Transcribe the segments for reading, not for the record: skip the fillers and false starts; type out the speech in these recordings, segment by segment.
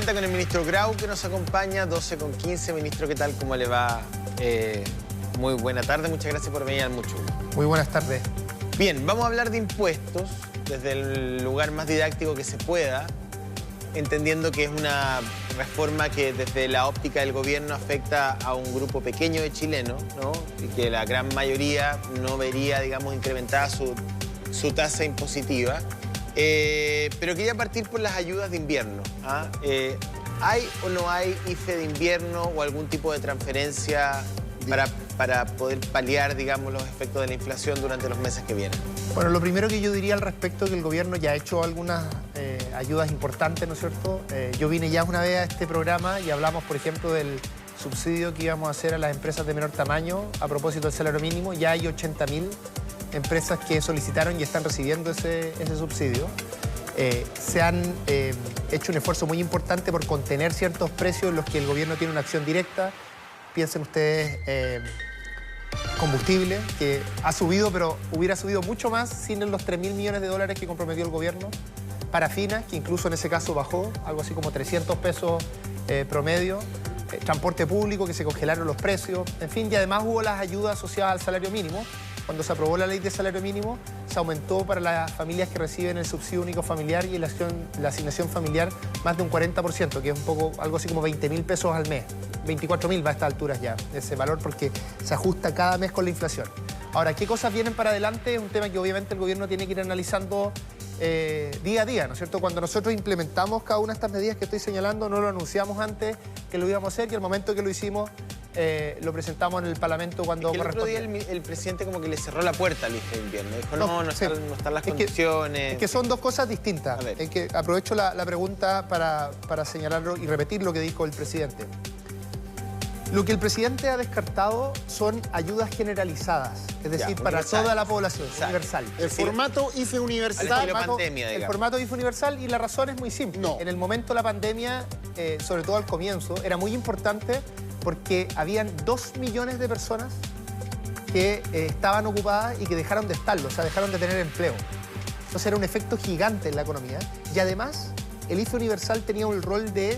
vuelta con el ministro Grau, que nos acompaña, 12:15. Ministro, ¿qué tal? ¿Cómo le va? Muy buena tarde, muchas gracias por venir al Mucho. Muy buenas tardes. Bien, vamos a hablar de impuestos desde el lugar más didáctico que se pueda, entendiendo que es una reforma que desde la óptica del gobierno afecta a un grupo pequeño de chilenos, ¿no? Y que la gran mayoría no vería, digamos, incrementada su tasa impositiva. Pero quería partir por las ayudas de invierno. ¿Hay o no hay IFE de invierno o algún tipo de transferencia para poder paliar, digamos, los efectos de la inflación durante los meses que vienen? Bueno, lo primero que yo diría al respecto es que el gobierno ya ha hecho algunas ayudas importantes, ¿no es cierto? Yo vine ya una vez a este programa y hablamos, por ejemplo, del subsidio que íbamos a hacer a las empresas de menor tamaño a propósito del salario mínimo. Ya hay 80.000 empresas que solicitaron y están recibiendo ese subsidio. Se han hecho un esfuerzo muy importante por contener ciertos precios en los que el gobierno tiene una acción directa. Piensen ustedes, combustible, que ha subido, pero hubiera subido mucho más sin los 3.000 millones de dólares que comprometió el gobierno. Parafina, que incluso en ese caso bajó, algo así como 300 pesos promedio. Transporte público, que se congelaron los precios. En fin, y además hubo las ayudas asociadas al salario mínimo. Cuando se aprobó la ley de salario mínimo, se aumentó para las familias que reciben el subsidio único familiar y la asignación familiar más de un 40%, que es un poco, algo así como 20.000 pesos al mes. 24.000 va a estas alturas ya, ese valor, porque se ajusta cada mes con la inflación. Ahora, ¿qué cosas vienen para adelante? Es un tema que obviamente el gobierno tiene que ir analizando día a día, ¿no es cierto? Cuando nosotros implementamos cada una de estas medidas que estoy señalando, no lo anunciamos antes que lo íbamos a hacer, y al momento que lo hicimos, lo presentamos en el Parlamento cuando corresponde. El otro día el presidente como que le cerró la puerta al IFE de invierno. Dijo, no están las condiciones. Es que son dos cosas distintas. Es que aprovecho la pregunta para señalarlo y repetir lo que dijo el presidente. Lo que el presidente ha descartado son ayudas generalizadas, es decir, para toda la población, universal. El formato IFE universal. El formato IFE universal, y la razón es muy simple. No. En el momento de la pandemia, sobre todo al comienzo, era muy importante porque habían 2 millones de personas que estaban ocupadas y que dejaron de estarlo, o sea, dejaron de tener empleo. Entonces era un efecto gigante en la economía. Y además, el IFE universal tenía un rol de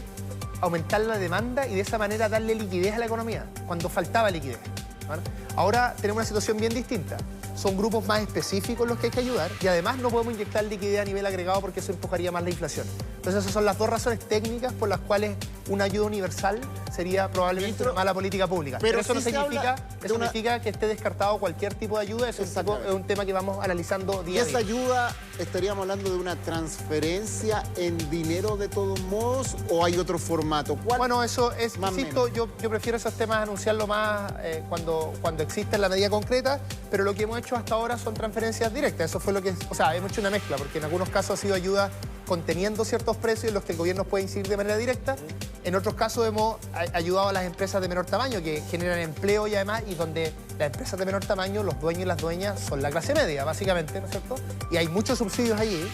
aumentar la demanda y de esa manera darle liquidez a la economía, cuando faltaba liquidez, ¿vale? Ahora tenemos una situación bien distinta. Son grupos más específicos los que hay que ayudar, y además no podemos inyectar liquidez a nivel agregado porque eso empujaría más la inflación. Entonces esas son las dos razones técnicas por las cuales una ayuda universal sería probablemente una mala política pública. Pero eso no significa que esté descartado cualquier tipo de ayuda. Eso es un tema que vamos analizando día a día. ¿Y esa ayuda estaríamos hablando de una transferencia en dinero de todos modos o hay otro formato? Bueno, eso es, insisto, yo prefiero esos temas anunciarlo más cuando existe la medida concreta, pero lo que hemos hecho hasta ahora son transferencias directas. Eso fue lo que, o sea, hemos hecho una mezcla, porque en algunos casos ha sido ayuda conteniendo ciertos precios en los que el gobierno puede incidir de manera directa. En otros casos hemos ayudado a las empresas de menor tamaño que generan empleo y además, y donde las empresas de menor tamaño, los dueños y las dueñas son la clase media, básicamente, ¿no es cierto? Y hay muchos subsidios allí.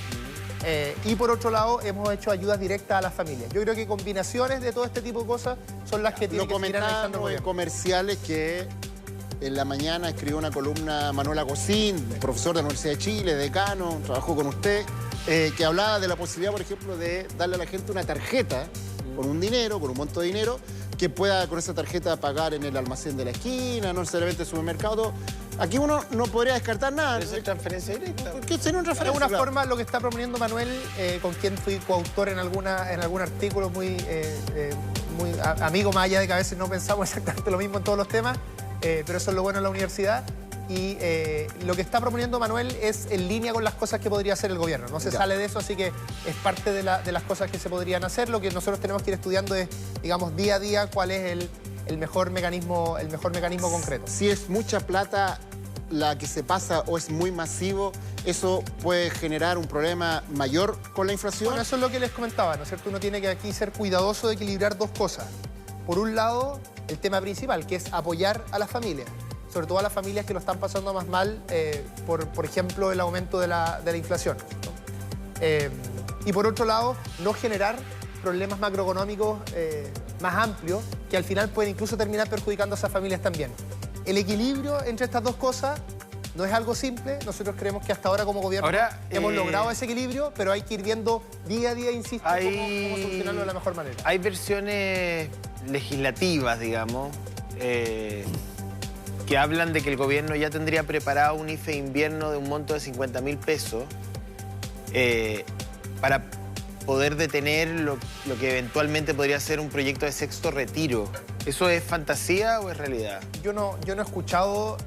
Y por otro lado, hemos hecho ayudas directas a las familias. Yo creo que combinaciones de todo este tipo de cosas son las que tienen que seguir analizando el gobierno. Comerciales que en la mañana escribió una columna Manuela Cosín, profesor de la Universidad de Chile, decano, trabajó con usted, que hablaba de la posibilidad, por ejemplo, de darle a la gente una tarjeta con un dinero, con un monto de dinero, que pueda con esa tarjeta pagar en el almacén de la esquina, no necesariamente el supermercado. Aquí uno no podría descartar nada. ¿Es transferencia directa? ¿Qué sería una transferencia? De alguna forma, lo que está proponiendo Manuel, con quien fui coautor en algún artículo muy amigo, más allá de que a veces no pensamos exactamente lo mismo en todos los temas, pero eso es lo bueno de la universidad. Y lo que está proponiendo Manuel es en línea con las cosas que podría hacer el gobierno. No se sale de eso, así que es parte de las cosas que se podrían hacer. Lo que nosotros tenemos que ir estudiando es, digamos, día a día cuál es el mejor mecanismo concreto. Si es mucha plata la que se pasa o es muy masivo, ¿eso puede generar un problema mayor con la inflación? Bueno, eso es lo que les comentaba, ¿no es cierto? Uno tiene que aquí ser cuidadoso de equilibrar dos cosas. Por un lado, el tema principal, que es apoyar a las familias, sobre todo a las familias que lo están pasando más mal por ejemplo, el aumento de la inflación, ¿no? Y por otro lado, no generar problemas macroeconómicos más amplios que al final pueden incluso terminar perjudicando a esas familias también. El equilibrio entre estas dos cosas No es algo simple, nosotros creemos que hasta ahora como gobierno hemos logrado ese equilibrio, pero hay que ir viendo día a día, insisto, cómo solucionarlo de la mejor manera. Hay versiones legislativas, digamos, que hablan de que el gobierno ya tendría preparado un IFE invierno de un monto de 50.000 pesos para poder detener lo que eventualmente podría ser un proyecto de sexto retiro. ¿Eso es fantasía o es realidad? Yo no he escuchado...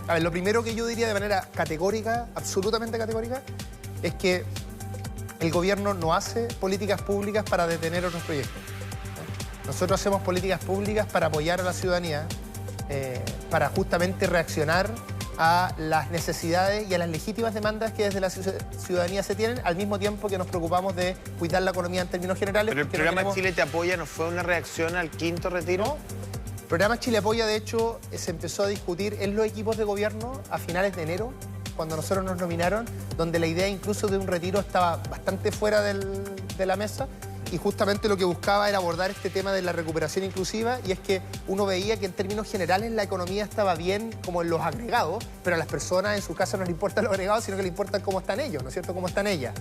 a ver, lo primero que yo diría de manera categórica, absolutamente categórica, es que el gobierno no hace políticas públicas para detener otros proyectos. Nosotros hacemos políticas públicas para apoyar a la ciudadanía, para justamente reaccionar a las necesidades y a las legítimas demandas que desde la ciudadanía se tienen, al mismo tiempo que nos preocupamos de cuidar la economía en términos generales. Pero el programa Chile Te Apoya no fue una reacción al quinto retiro. No. El programa Chile Apoya, de hecho, se empezó a discutir en los equipos de gobierno a finales de enero, cuando nosotros nos nominaron, donde la idea incluso de un retiro estaba bastante fuera de la mesa. Y justamente lo que buscaba era abordar este tema de la recuperación inclusiva, y es que uno veía que en términos generales la economía estaba bien como en los agregados, pero a las personas en su casa no les importa los agregados, sino que les importa cómo están ellos, ¿no es cierto?, cómo están ellas.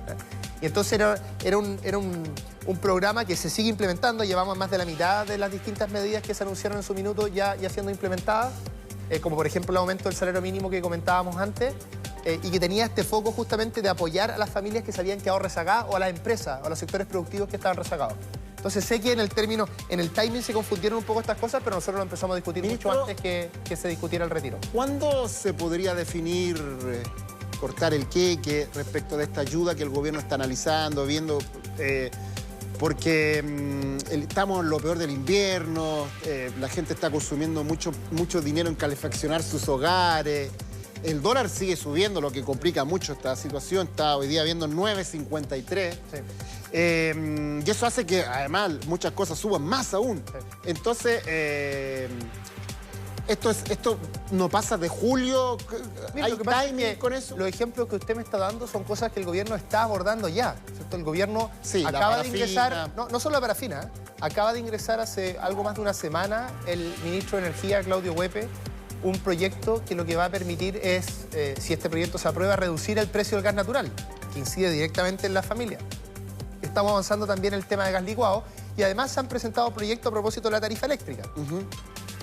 Y entonces era un programa que se sigue implementando. Llevamos más de la mitad de las distintas medidas que se anunciaron en su minuto ya siendo implementadas, como por ejemplo el aumento del salario mínimo que comentábamos antes, y que tenía este foco justamente de apoyar a las familias que se habían quedado rezagadas, o a las empresas o a los sectores productivos que estaban rezagados. Entonces sé que en el timing se confundieron un poco estas cosas, pero nosotros lo empezamos a discutir mucho antes que se discutiera el retiro. ¿Cuándo se podría definir, cortar el queque respecto de esta ayuda que el gobierno está analizando, viendo? Porque estamos en lo peor del invierno, la gente está consumiendo mucho dinero en calefaccionar sus hogares. El dólar sigue subiendo, lo que complica mucho esta situación. Está hoy día viendo 9.53. Sí. Y eso hace que, además, muchas cosas suban más aún. Sí. Entonces, esto no pasa de julio. Mira, ¿hay timing con eso? Los ejemplos que usted me está dando son cosas que el gobierno está abordando ya, ¿cierto? El gobierno acaba de ingresar, no solo la parafina, acaba de ingresar hace algo más de una semana el ministro de Energía, Claudio Huepe, un proyecto que lo que va a permitir es, si este proyecto se aprueba, reducir el precio del gas natural, que incide directamente en las familias. Estamos avanzando también en el tema de gas licuado, y además se han presentado proyectos a propósito de la tarifa eléctrica,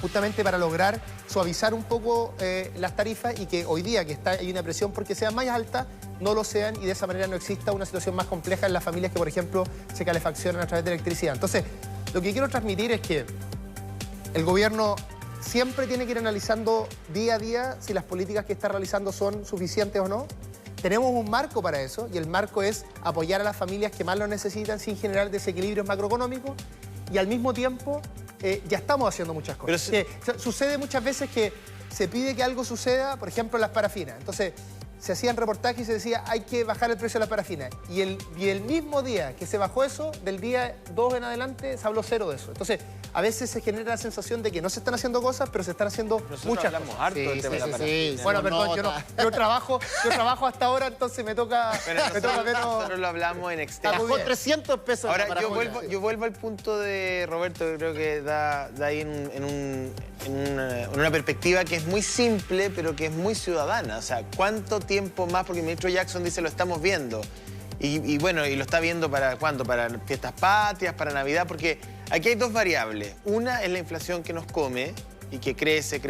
justamente para lograr suavizar un poco las tarifas, y que hoy día que hay una presión porque sean más altas, no lo sean, y de esa manera no exista una situación más compleja en las familias que, por ejemplo, se calefaccionan a través de electricidad. Entonces, lo que quiero transmitir es que el gobierno siempre tiene que ir analizando día a día si las políticas que está realizando son suficientes o no. Tenemos un marco para eso, y el marco es apoyar a las familias que más lo necesitan sin generar desequilibrios macroeconómicos, y al mismo tiempo ya estamos haciendo muchas cosas. Sucede muchas veces que se pide que algo suceda, por ejemplo, en las parafinas. Entonces, se hacían reportajes y se decía hay que bajar el precio de la parafina. Y el mismo día que se bajó eso, del día 2 en adelante, se habló cero de eso. Entonces, a veces se genera la sensación de que no se están haciendo cosas, pero se están haciendo muchas cosas. Harto del tema de la parafina. Bueno, perdón, yo trabajo hasta ahora, entonces me toca nosotros lo hablamos en extenso. Bajó 300 pesos. Ahora, yo vuelvo al punto de Roberto, que creo que da ahí en una perspectiva que es muy simple, pero que es muy ciudadana. O sea, ¿cuánto tiempo más? Porque el ministro Jackson dice, lo estamos viendo. Y bueno, y lo está viendo ¿para cuándo? Para fiestas patrias, para Navidad, porque aquí hay dos variables. Una es la inflación que nos come y que crece,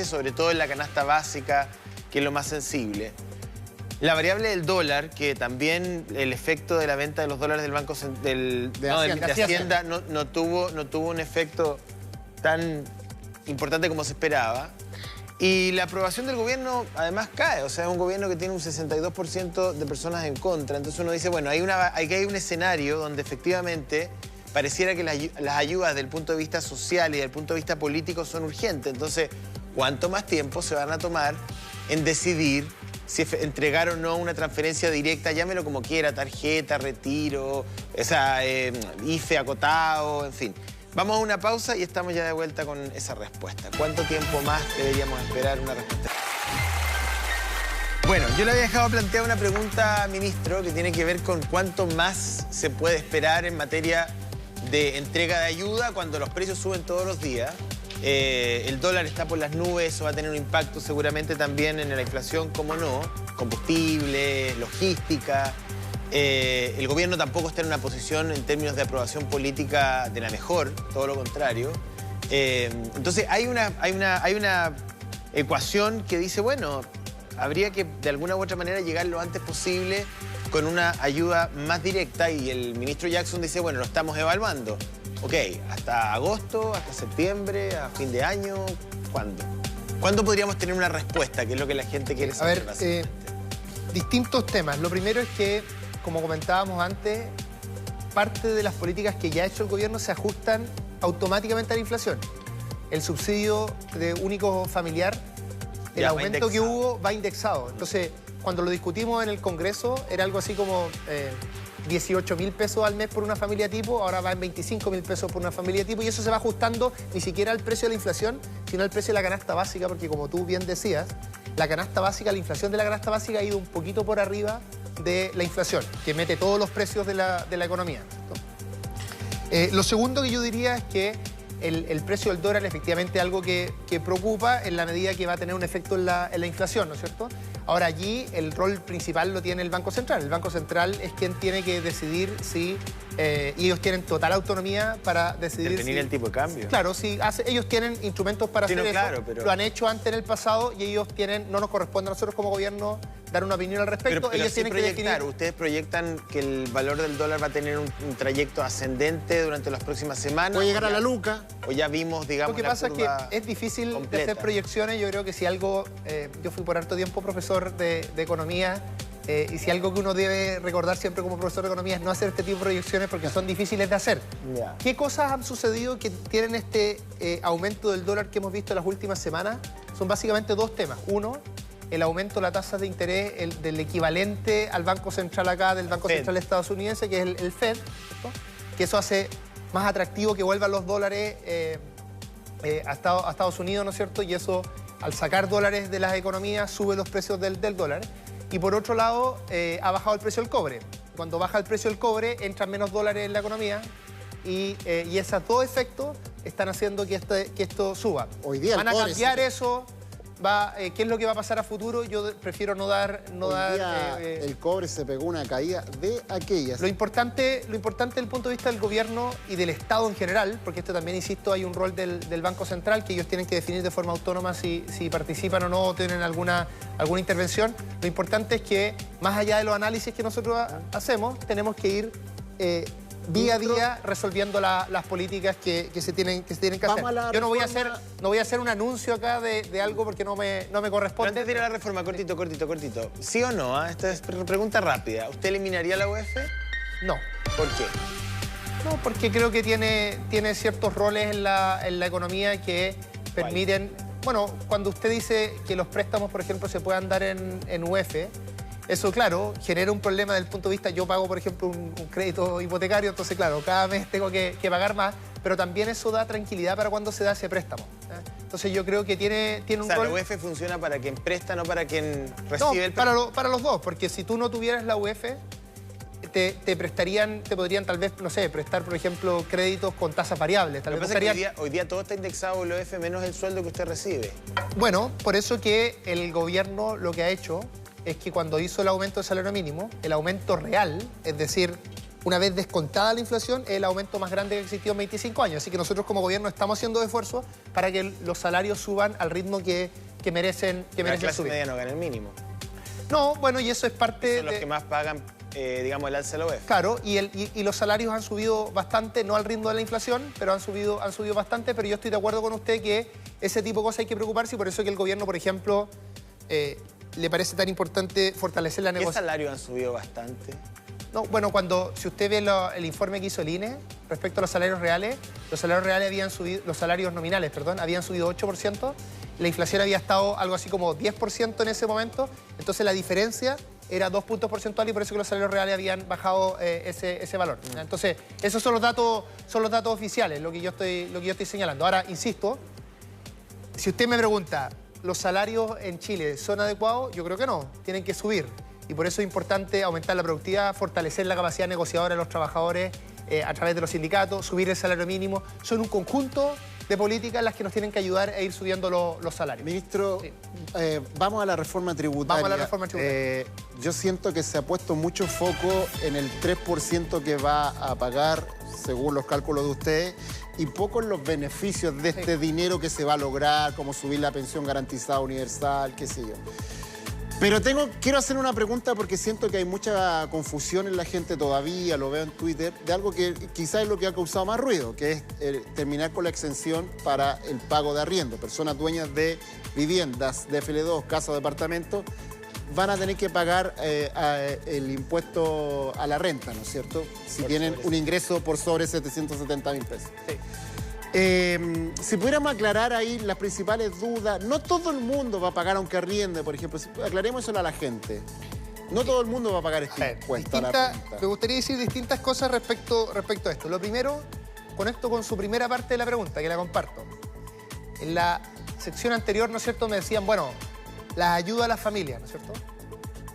sobre todo en la canasta básica, que es lo más sensible. La variable del dólar, que también el efecto de la venta de los dólares del Banco de Hacienda no tuvo un efecto tan importante como se esperaba. Y la aprobación del gobierno además cae, o sea, es un gobierno que tiene un 62% de personas en contra. Entonces uno dice, bueno, hay un escenario donde efectivamente pareciera que las ayudas desde el punto de vista social y desde el punto de vista político son urgentes. Entonces, ¿cuánto más tiempo se van a tomar en decidir si entregar o no una transferencia directa, llámelo como quiera, tarjeta, retiro, IFE acotado, en fin? Vamos a una pausa y estamos ya de vuelta con esa respuesta. ¿Cuánto tiempo más deberíamos esperar una respuesta? Bueno, yo le había dejado plantear una pregunta, ministro, que tiene que ver con cuánto más se puede esperar en materia de entrega de ayuda cuando los precios suben todos los días. El dólar está por las nubes, eso va a tener un impacto seguramente también en la inflación, como no, combustible, logística. El gobierno tampoco está en una posición en términos de aprobación política de la mejor, todo lo contrario. Entonces hay una ecuación que dice, bueno, habría que de alguna u otra manera llegar lo antes posible con una ayuda más directa, y el ministro Jackson dice, bueno, lo estamos evaluando. Ok, hasta agosto, hasta septiembre, a fin de año, ¿cuándo? ¿Cuándo podríamos tener una respuesta? Que es lo que la gente quiere saber. A ver, distintos temas. Lo primero es que, como comentábamos antes, parte de las políticas que ya ha hecho el gobierno se ajustan automáticamente a la inflación. El subsidio de único familiar, el aumento que hubo va indexado. Entonces, cuando lo discutimos en el Congreso, era algo así como 18.000 pesos al mes por una familia tipo, ahora va en 25.000 pesos por una familia tipo, y eso se va ajustando ni siquiera al precio de la inflación, sino al precio de la canasta básica, porque como tú bien decías, la canasta básica, la inflación de la canasta básica ha ido un poquito por arriba de la inflación, que mete todos los precios de la economía. Lo segundo que yo diría es que el precio del dólar efectivamente es algo que preocupa en la medida que va a tener un efecto en la inflación, ¿no es cierto? Ahora allí el rol principal lo tiene el Banco Central. El Banco Central es quien tiene que decidir si, y ellos tienen total autonomía para decidir definir el tipo de cambio. Claro, ellos tienen instrumentos para hacer eso, claro, pero... lo han hecho antes en el pasado y ellos no nos corresponde a nosotros como gobierno dar una opinión al respecto. Pero ellos tienen que definir... ¿Ustedes proyectan que el valor del dólar va a tener un trayecto ascendente durante las próximas semanas? Puede llegar a la luca. O ya vimos, digamos, lo que pasa es que es difícil completa de hacer proyecciones. Yo creo que si algo... yo fui por harto tiempo profesor de economía, y si algo que uno debe recordar siempre como profesor de economía es no hacer este tipo de proyecciones porque son difíciles de hacer. Yeah. ¿Qué cosas han sucedido que tienen este aumento del dólar que hemos visto en las últimas semanas? Son básicamente dos temas. Uno, el aumento de la tasa de interés del equivalente al Banco Central acá, del Banco Central estadounidense, que es el Fed, ¿cierto? Que eso hace más atractivo que vuelvan los dólares a Estados Unidos, ¿no es cierto? Y eso, al sacar dólares de las economías, sube los precios del dólar. Y por otro lado, ha bajado el precio del cobre. Cuando baja el precio del cobre, entran menos dólares en la economía y esos dos efectos están haciendo que esto suba. Hoy día van a cambiar eso. ¿Qué es lo que va a pasar a futuro? Yo prefiero no dar... el cobre se pegó una caída de aquellas. Lo importante desde el punto de vista del gobierno y del Estado en general, porque esto también, insisto, hay un rol del Banco Central que ellos tienen que definir de forma autónoma si participan o no, o tienen alguna intervención. Lo importante es que, más allá de los análisis que nosotros hacemos, tenemos que ir... día a día resolviendo las políticas que se tienen que hacer. Yo no voy a hacer un anuncio acá de algo porque no me corresponde. Pero antes de ir a la reforma, cortito. ¿Sí o no? Esta es pregunta rápida. ¿Usted eliminaría la UF? No. ¿Por qué? No, porque creo que tiene ciertos roles en la economía que permiten... Bueno, cuando usted dice que los préstamos, por ejemplo, se puedan dar en UF, eso, claro, genera un problema desde el punto de vista... Yo pago, por ejemplo, un crédito hipotecario, entonces, claro, cada mes tengo que pagar más, pero también eso da tranquilidad para cuando se da ese préstamo. Entonces, yo creo que tiene un rol... O sea, ¿la UF funciona para quien presta, no para quien recibe el préstamo? Para los dos, porque si tú no tuvieras la UF, te podrían tal vez, no sé, prestar, por ejemplo, créditos con tasas variables. Lo que pasa es que hoy día todo está indexado en la UF menos el sueldo que usted recibe. Bueno, por eso que el gobierno lo que ha hecho... es que cuando hizo el aumento del salario mínimo, el aumento real, es decir, una vez descontada la inflación, es el aumento más grande que existió en 25 años. Así que nosotros como gobierno estamos haciendo esfuerzos para que los salarios suban al ritmo que merecen subir. La clase media no gana el mínimo. No, bueno, y eso es parte Son los que más pagan, digamos, el alza de la UF. Claro, y los salarios han subido bastante, no al ritmo de la inflación, pero han subido bastante, pero yo estoy de acuerdo con usted que ese tipo de cosas hay que preocuparse, y por eso que el gobierno, por ejemplo... le parece tan importante fortalecer la negociación. ¿Qué salarios han subido bastante? No, bueno, si usted ve el informe que hizo el INE respecto a los salarios reales habían subido, los salarios nominales, perdón, habían subido 8%, la inflación había estado algo así como 10% en ese momento, entonces la diferencia era 2 puntos porcentuales y por eso que los salarios reales habían bajado ese valor. Entonces, esos son los datos oficiales, lo que yo estoy señalando. Ahora, insisto, si usted me pregunta, ¿los salarios en Chile son adecuados? Yo creo que no, tienen que subir. Y por eso es importante aumentar la productividad, fortalecer la capacidad negociadora de los trabajadores a través de los sindicatos, subir el salario mínimo. Son un conjunto de políticas las que nos tienen que ayudar a ir subiendo los salarios. Ministro, Sí. Vamos a la reforma tributaria. Vamos a la reforma tributaria. Yo siento que se ha puesto mucho foco en el 3% que va a pagar, según los cálculos de ustedes, y poco en los beneficios de este dinero que se va a lograr, como subir la pensión garantizada universal, qué sé yo. Pero quiero hacer una pregunta porque siento que hay mucha confusión en la gente todavía, lo veo en Twitter, de algo que quizás es lo que ha causado más ruido, que es terminar con la exención para el pago de arriendo. Personas dueñas de viviendas, de FL2, casas, departamentos, van a tener que pagar el impuesto a la renta, ¿no es cierto? Si tienen un ingreso por sobre 770.000 pesos. Sí. Si pudiéramos aclarar ahí las principales dudas, no todo el mundo va a pagar aunque arriende, por ejemplo, aclaremos eso a la gente. No todo el mundo va a pagar este impuesto a la renta. Me gustaría decir distintas cosas respecto a esto. Lo primero, conecto con su primera parte de la pregunta, que la comparto. En la sección anterior, ¿no es cierto?, me decían, bueno, las ayudas a las familias, ¿no es cierto?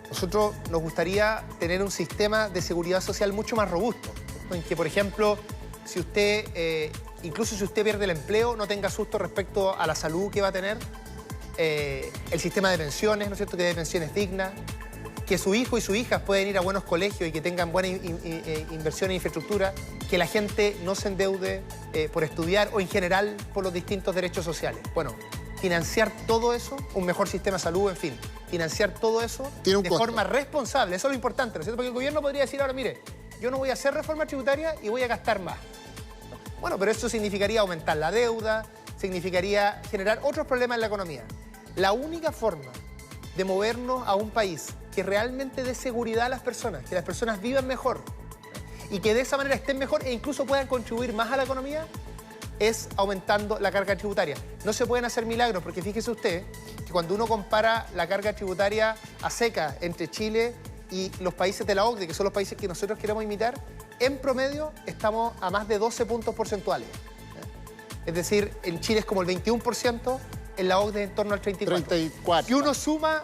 Nosotros nos gustaría tener un sistema de seguridad social mucho más robusto, ¿cierto? En que, por ejemplo, si usted, incluso si usted pierde el empleo, no tenga susto respecto a la salud que va a tener, el sistema de pensiones, ¿no es cierto?, que dé pensiones dignas, que su hijo y su hija pueden ir a buenos colegios y que tengan buena inversión en infraestructura, que la gente no se endeude por estudiar o en general por los distintos derechos sociales. Bueno, financiar todo eso, un mejor sistema de salud, en fin, financiar todo eso de forma responsable, eso es lo importante, ¿no es cierto? Porque el gobierno podría decir ahora, mire, yo no voy a hacer reforma tributaria y voy a gastar más. Bueno, pero eso significaría aumentar la deuda, significaría generar otros problemas en la economía. La única forma de movernos a un país que realmente dé seguridad a las personas, que las personas vivan mejor y que de esa manera estén mejor e incluso puedan contribuir más a la economía, es aumentando la carga tributaria. No se pueden hacer milagros, porque fíjese usted que cuando uno compara la carga tributaria a seca entre Chile y los países de la OCDE, que son los países que nosotros queremos imitar, en promedio estamos a más de 12 puntos porcentuales. Es decir, en Chile es como el 21%, en la OCDE en torno al 34%. Y uno suma,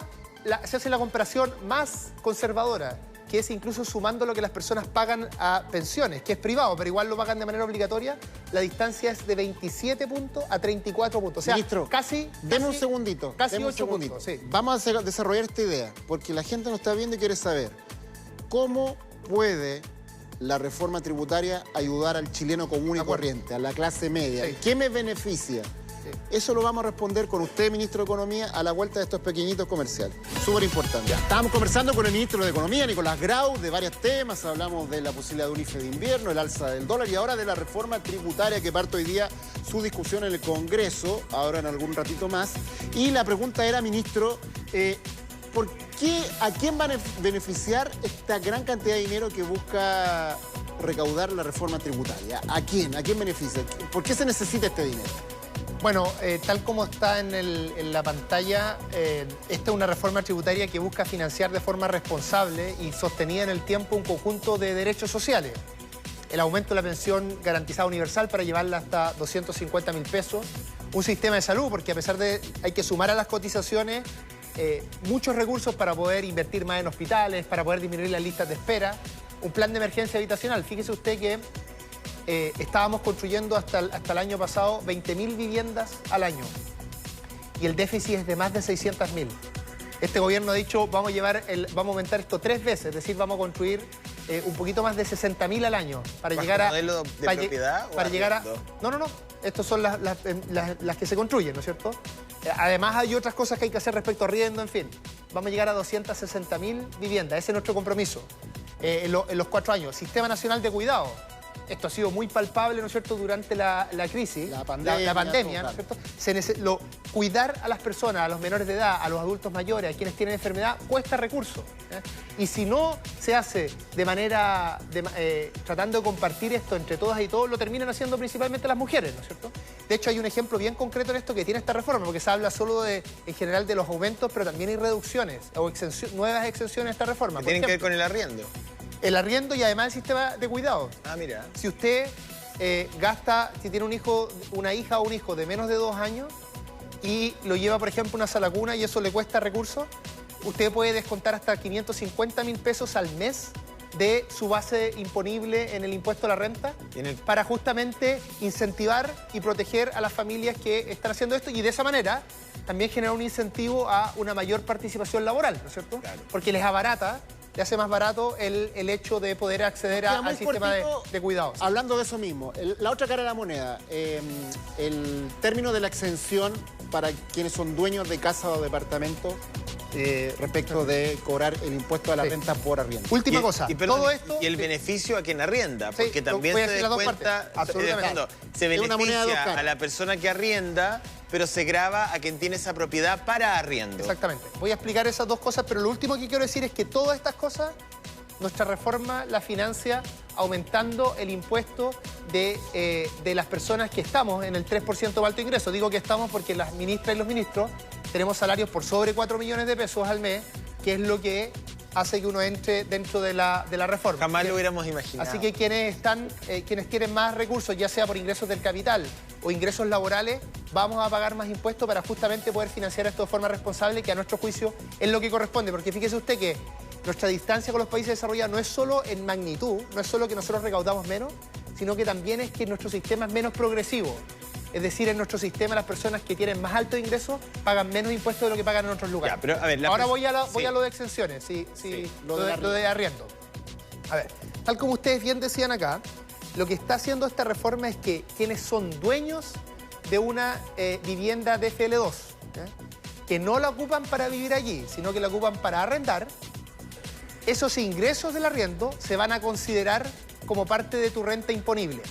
se hace la comparación más conservadora, que es incluso sumando lo que las personas pagan a pensiones, que es privado, pero igual lo pagan de manera obligatoria, la distancia es de 27 puntos a 34 puntos. O sea, Ministro, deme un segundito. Casi 8 puntos. Sí. Vamos a desarrollar esta idea, porque la gente nos está viendo y quiere saber cómo puede la reforma tributaria ayudar al chileno común y corriente, a la clase media. Sí. ¿Qué me beneficia? Eso lo vamos a responder con usted, ministro de Economía, a la vuelta de estos pequeñitos comerciales. Súper importante. Estábamos conversando con el ministro de Economía, Nicolás Grau, de varios temas. Hablamos de la posibilidad de un IFE de invierno, el alza del dólar y ahora de la reforma tributaria que parte hoy día su discusión en el Congreso, ahora en algún ratito más. Y la pregunta era, ministro, ¿a quién va a beneficiar esta gran cantidad de dinero que busca recaudar la reforma tributaria? ¿A quién? ¿A quién beneficia? ¿Por qué se necesita este dinero? Bueno, tal como está en la pantalla, esta es una reforma tributaria que busca financiar de forma responsable y sostenida en el tiempo un conjunto de derechos sociales. El aumento de la pensión garantizada universal para llevarla hasta 250.000 pesos. Un sistema de salud, porque a pesar de hay que sumar a las cotizaciones muchos recursos para poder invertir más en hospitales, para poder disminuir las listas de espera. Un plan de emergencia habitacional. Fíjese usted que estábamos construyendo hasta el año pasado 20.000 viviendas al año y el déficit es de más de 600.000. Este gobierno ha dicho vamos a aumentar esto 3 veces, es decir, vamos a construir un poquito más de 60.000 al año para llegar a... ¿Modelo de propiedad o para llegar a... No, estos son las que se construyen, ¿no es cierto? Además hay otras cosas que hay que hacer respecto a arriendo, en fin. Vamos a llegar a 260.000 viviendas, ese es nuestro compromiso en los 4 años. Sistema Nacional de Cuidado. Esto ha sido muy palpable, ¿no es cierto?, durante la crisis, la pandemia, ¿no es cierto? Cuidar a las personas, a los menores de edad, a los adultos mayores, a quienes tienen enfermedad, cuesta recursos. Y si no se hace de manera, tratando de compartir esto entre todas y todos, lo terminan haciendo principalmente las mujeres, ¿no es cierto? De hecho, hay un ejemplo bien concreto en esto que tiene esta reforma, porque se habla solo en general de los aumentos, pero también hay reducciones o nuevas exenciones a esta reforma. ¿Que tienen que ver con el arriendo? El arriendo y además el sistema de cuidado. Ah, mira. Si usted si tiene una hija o un hijo de menos de 2 años y lo lleva, por ejemplo, a una sala cuna y eso le cuesta recursos, usted puede descontar hasta 550.000 pesos al mes de su base imponible en el impuesto a la renta para justamente incentivar y proteger a las familias que están haciendo esto y de esa manera también generar un incentivo a una mayor participación laboral, ¿no es cierto? Claro. Porque les abarata, le hace más barato el hecho de poder acceder al sistema de cuidados. Hablando de eso mismo, la otra cara de la moneda, el término de la exención para quienes son dueños de casa o departamento respecto de cobrar el impuesto a la renta por arriendo. Última cosa, todo esto... Y el beneficio a quien arrienda, porque también se descuenta, se beneficia a la persona que arrienda, pero se grava a quien tiene esa propiedad para arriendo. Exactamente. Voy a explicar esas dos cosas, pero lo último que quiero decir es que todas estas cosas, nuestra reforma la financia aumentando el impuesto de las personas que estamos en el 3% de alto ingreso. Digo que estamos porque las ministras y los ministros tenemos salarios por sobre 4 millones de pesos al mes, que es lo que hace que uno entre dentro de la reforma. Jamás lo hubiéramos imaginado. Así que quienes tienen más recursos, ya sea por ingresos del capital o ingresos laborales, vamos a pagar más impuestos para justamente poder financiar esto de forma responsable, que a nuestro juicio es lo que corresponde. Porque fíjese usted que nuestra distancia con los países desarrollados no es solo en magnitud, no es solo que nosotros recaudamos menos, sino que también es que nuestro sistema es menos progresivo. Es decir, en nuestro sistema las personas que tienen más alto ingreso pagan menos impuestos de lo que pagan en otros lugares. Ya, pero, a ver, ahora voy a lo de exenciones, lo de arriendo. A ver, tal como ustedes bien decían acá, lo que está haciendo esta reforma es que quienes son dueños de una vivienda de FL2, que no la ocupan para vivir allí, sino que la ocupan para arrendar, esos ingresos del arriendo se van a considerar como parte de tu renta imponible.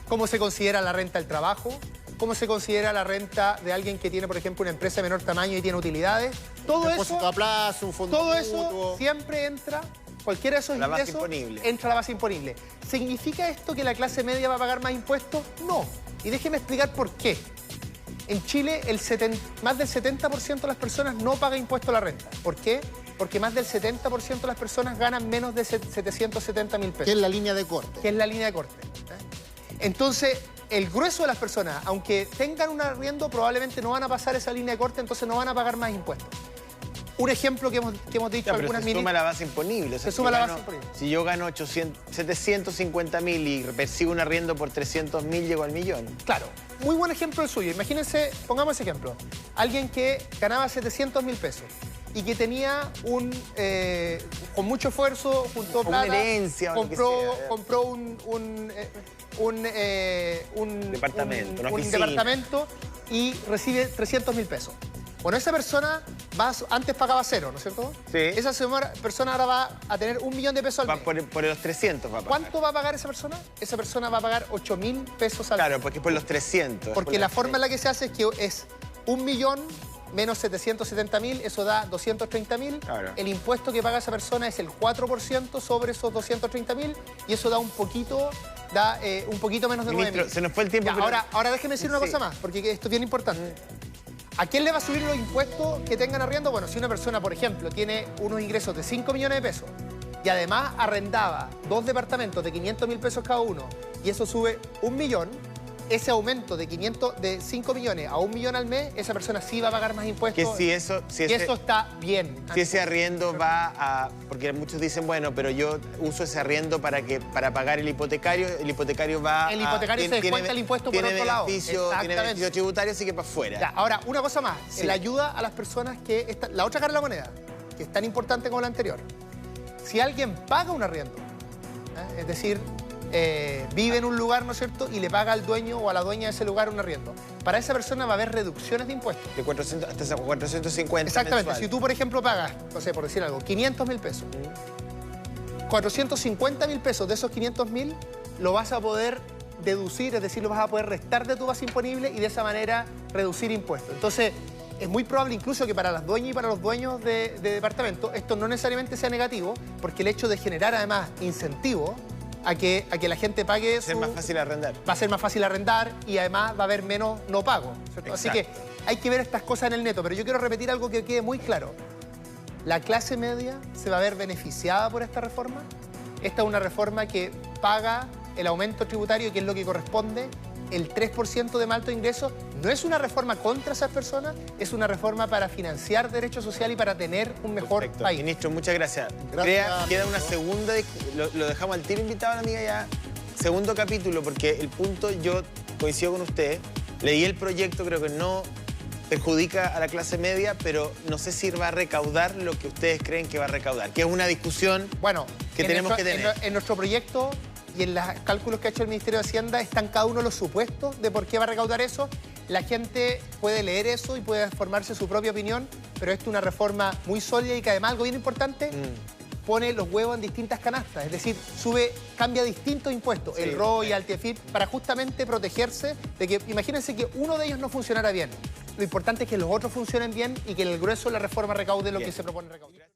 ¿Cómo se considera la renta del trabajo? ¿Cómo se considera la renta de alguien que tiene, por ejemplo, una empresa de menor tamaño y tiene utilidades? Todo eso, a plazo, un fondo todo mutuo. Eso siempre entra, cualquiera de esos ingresos entra a la base imponible. ¿Significa esto que la clase media va a pagar más impuestos? No. Y déjeme explicar por qué. En Chile, más del 70% de las personas no paga impuesto a la renta. ¿Por qué? Porque más del 70% de las personas ganan menos de 770.000 pesos. Que es la línea de corte. Que es la línea de corte. Entonces, el grueso de las personas, aunque tengan un arriendo, probablemente no van a pasar esa línea de corte, entonces no van a pagar más impuestos. Un ejemplo que hemos dicho algunas ministras... se suma la base imponible. O sea, se suma la base imponible. Si yo gano 750.000 y percibo un arriendo por 300.000, llego al millón. Claro. Muy buen ejemplo el suyo. Imagínense, pongamos ese ejemplo. Alguien que ganaba 700.000 pesos y que tenía con mucho esfuerzo, juntó plata, una herencia, compró un departamento y recibe 300.000 pesos. Bueno, esa persona antes pagaba 0, ¿no es cierto? Sí. Esa persona ahora va a tener 1 millón de pesos al mes. Por los 300 va a pagar. ¿Cuánto va a pagar esa persona? Esa persona va a pagar 8.000 pesos al mes. Claro, porque es por los 300. Porque la forma en la que se hace es que es 1 millón menos 770.000, eso da 230.000. Claro. El impuesto que paga esa persona es el 4% sobre esos 230.000 y eso da un poquito menos de 9.000. Se nos fue el tiempo. Ya, ahora déjeme decir una cosa más, porque esto es bien importante. ¿A quién le va a subir los impuestos que tengan arriendo? Bueno, si una persona, por ejemplo, tiene unos ingresos de 5 millones de pesos y además arrendaba 2 departamentos de 500.000 pesos cada uno y eso sube 1 millón, ese aumento de 5 millones a 1 millón al mes, esa persona sí va a pagar más impuestos. Eso está bien. Si ese arriendo va a... Porque muchos dicen, bueno, pero yo uso ese arriendo para pagar el hipotecario va El hipotecario se descuenta el impuesto por otro lado. Tiene beneficio tributario, así que para afuera. Ya, ahora, una cosa más. Sí. La ayuda a las personas que... la otra cara de la moneda, que es tan importante como la anterior. Si alguien paga un arriendo, es decir... vive en un lugar, ¿no es cierto?, y le paga al dueño o a la dueña de ese lugar un arriendo. Para esa persona va a haber reducciones de impuestos. De 400 hasta 450 Exactamente. mensual. Si tú, por ejemplo, pagas, no sé, por decir algo, 500.000 pesos, 450.000 pesos de esos 500.000 lo vas a poder deducir, es decir, lo vas a poder restar de tu base imponible y de esa manera reducir impuestos. Entonces, es muy probable incluso que para las dueñas y para los dueños de departamentos esto no necesariamente sea negativo, porque el hecho de generar además incentivos a que la gente pague... Va a ser más fácil arrendar. Va a ser más fácil arrendar y además va a haber menos no pago, ¿cierto? Así que hay que ver estas cosas en el neto, pero yo quiero repetir algo que quede muy claro. La clase media se va a ver beneficiada por esta reforma. Esta es una reforma que paga el aumento tributario, que es lo que corresponde, el 3% de más alto ingreso no es una reforma contra esas personas, es una reforma para financiar derechos sociales y para tener un mejor Perfecto. país. Ministro, muchas gracias. Gracias. Queda una segunda, lo dejamos al tiro invitado a la amiga ya. Segundo capítulo, porque el punto, yo coincido con usted, leí el proyecto, creo que no perjudica a la clase media, pero no sé si va a recaudar lo que ustedes creen que va a recaudar, que es una discusión Bueno, que tenemos que tener. En nuestro proyecto y en los cálculos que ha hecho el Ministerio de Hacienda están cada uno los supuestos de por qué va a recaudar eso. La gente puede leer eso y puede formarse su propia opinión, pero esto es una reforma muy sólida y que además, algo bien importante, pone los huevos en distintas canastas, es decir, cambia distintos impuestos, Sí, el royalty, el FIT, para justamente protegerse de que, imagínense que uno de ellos no funcionara bien. Lo importante es que los otros funcionen bien y que el grueso de la reforma recaude lo que se propone recaudar.